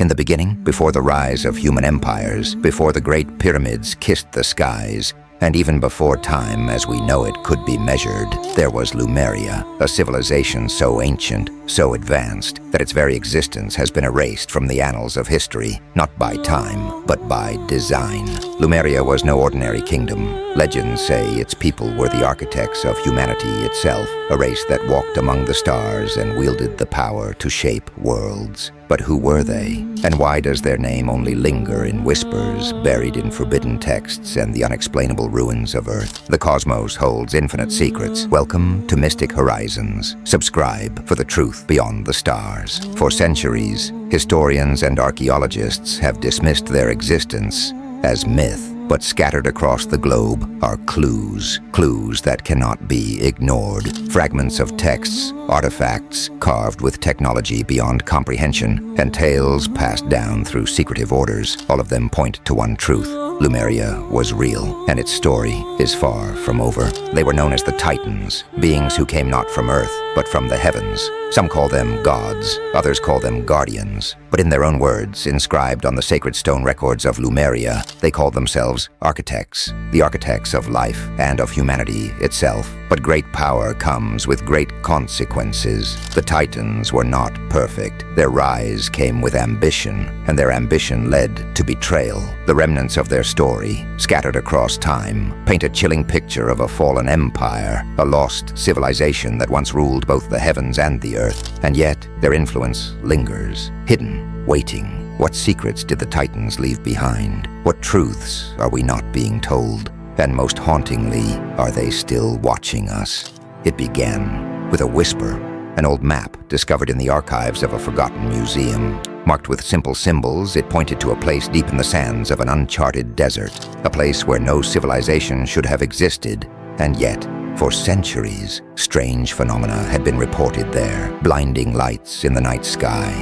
In the beginning, before the rise of human empires, before the great pyramids kissed the skies, and even before time as we know it could be measured, there was Lumeria, a civilization so ancient, so advanced, that its very existence has been erased from the annals of history, not by time, but by design. Lumeria was no ordinary kingdom. Legends say its people were the architects of humanity itself, a race that walked among the stars and wielded the power to shape worlds. But who were they? And why does their name only linger in whispers, buried in forbidden texts and the unexplainable ruins of Earth? The cosmos holds infinite secrets. Welcome to Mystic Horizons. Subscribe for the truth beyond the stars. For centuries, historians and archaeologists have dismissed their existence as myth. But scattered across the globe are clues that cannot be ignored. Fragments of texts, artifacts carved with technology beyond comprehension, and tales passed down through secretive orders. All of them point to one truth. Lumeria was real, and its story is far from over. They were known as the Titans, beings who came not from Earth, but from the heavens. Some call them gods, others call them guardians. But in their own words, inscribed on the sacred stone records of Lumeria, they called themselves architects, the architects of life and of humanity itself. But great power comes with great consequences. The Titans were not perfect. Their rise came with ambition, and their ambition led to betrayal. The remnants of their story, scattered across time, paint a chilling picture of a fallen empire, a lost civilization that once ruled both the heavens and the earth. And yet, their influence lingers, hidden, waiting. What secrets did the Titans leave behind? What truths are we not being told? And most hauntingly, are they still watching us? It began with a whisper, an old map discovered in the archives of a forgotten museum. Marked with simple symbols, it pointed to a place deep in the sands of an uncharted desert, a place where no civilization should have existed. And yet, for centuries, strange phenomena had been reported there. Blinding lights in the night sky,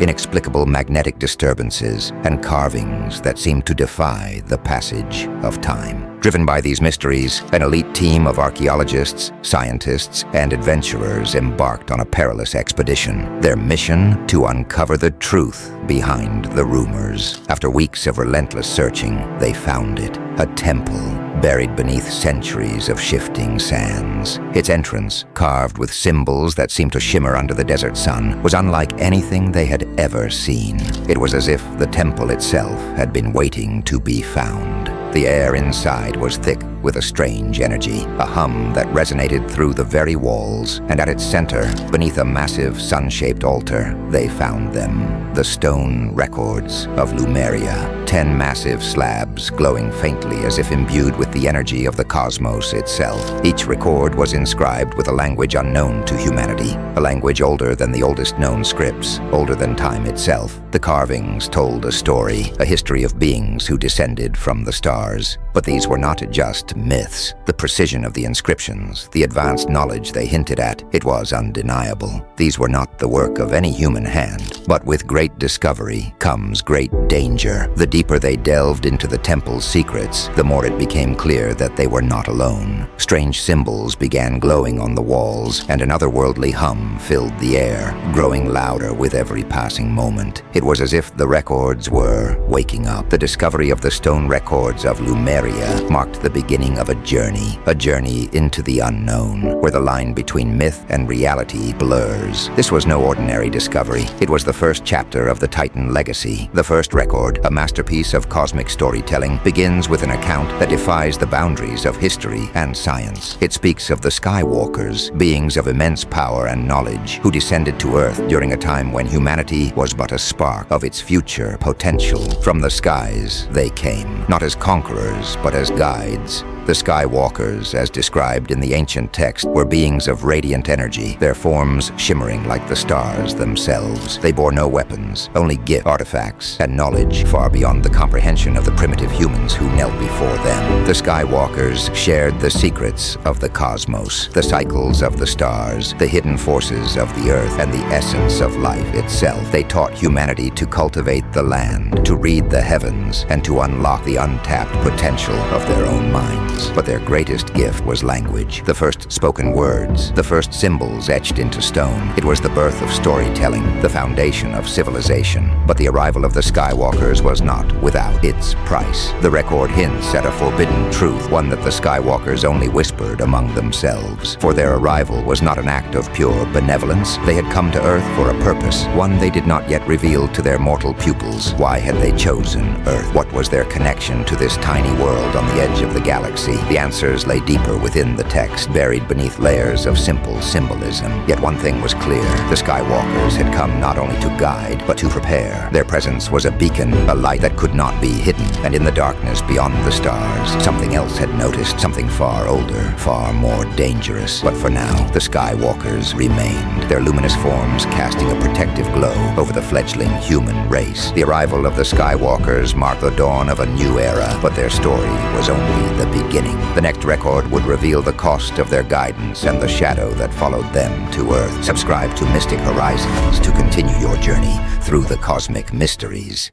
inexplicable magnetic disturbances, and carvings that seemed to defy the passage of time. Driven by these mysteries, an elite team of archaeologists, scientists, and adventurers embarked on a perilous expedition. Their mission: to uncover the truth behind the rumors. After weeks of relentless searching, they found it. A temple buried beneath centuries of shifting sands. Its entrance, carved with symbols that seemed to shimmer under the desert sun, was unlike anything they had ever seen. It was as if the temple itself had been waiting to be found. The air inside was thick with a strange energy, a hum that resonated through the very walls, and at its center, beneath a massive sun-shaped altar, they found them, the stone records of Lumeria. 10 massive slabs glowing faintly as if imbued with the energy of the cosmos itself. Each record was inscribed with a language unknown to humanity, a language older than the oldest known scripts, older than time itself. The carvings told a story, a history of beings who descended from the stars. But these were not just myths. The precision of the inscriptions, the advanced knowledge they hinted at, it was undeniable. These were not the work of any human hand. But with great discovery comes great danger. The deeper they delved into the temple's secrets, the more it became clear that they were not alone. Strange symbols began glowing on the walls, and an otherworldly hum filled the air, growing louder with every passing moment. It was as if the records were waking up. The discovery of the stone records of Lumeria marked the beginning of a journey into the unknown, where the line between myth and reality blurs. This was no ordinary discovery. It was the first chapter of the Titan legacy. The first record, a masterpiece of cosmic storytelling, begins with an account that defies the boundaries of history and science. It speaks of the Skywalkers, beings of immense power and knowledge, who descended to Earth during a time when humanity was but a spark of its future potential. From the skies they came, not as conquerors, but as guides. The Skywalkers, as described in the ancient text, were beings of radiant energy, their forms shimmering like the stars themselves. They bore no weapons, only gifts, artifacts, and knowledge far beyond the comprehension of the primitive humans who knelt before them. The Skywalkers shared the secrets of the cosmos, the cycles of the stars, the hidden forces of the earth, and the essence of life itself. They taught humanity to cultivate the land, to read the heavens, and to unlock the untapped potential of their own minds. symbols. But their greatest gift was language, the first spoken words, the first symbols etched into stone. It was the birth of storytelling, the foundation of civilization. But the arrival of the Skywalkers was not without its price. The record hints at a forbidden truth, one that the Skywalkers only whispered among themselves. For their arrival was not an act of pure benevolence. They had come to Earth for a purpose, one they did not yet reveal to their mortal pupils. Why had they chosen Earth? What was their connection to this tiny world on the edge of the galaxy? The answers lay deeper within the text, buried beneath layers of simple symbolism. Yet one thing was clear. The Skywalkers had come not only to guide, but to prepare. Their presence was a beacon, a light that could not be hidden. And in the darkness beyond the stars, something else had noticed, something far older, far more dangerous. But for now, the Skywalkers remained, their luminous forms casting a protective glow over the fledgling human race. The arrival of the Skywalkers marked the dawn of a new era, but their story was only the beginning. The next record would reveal the cost of their guidance and the shadow that followed them to Earth. Subscribe to Mystic Horizons to continue your journey through the cosmic mysteries.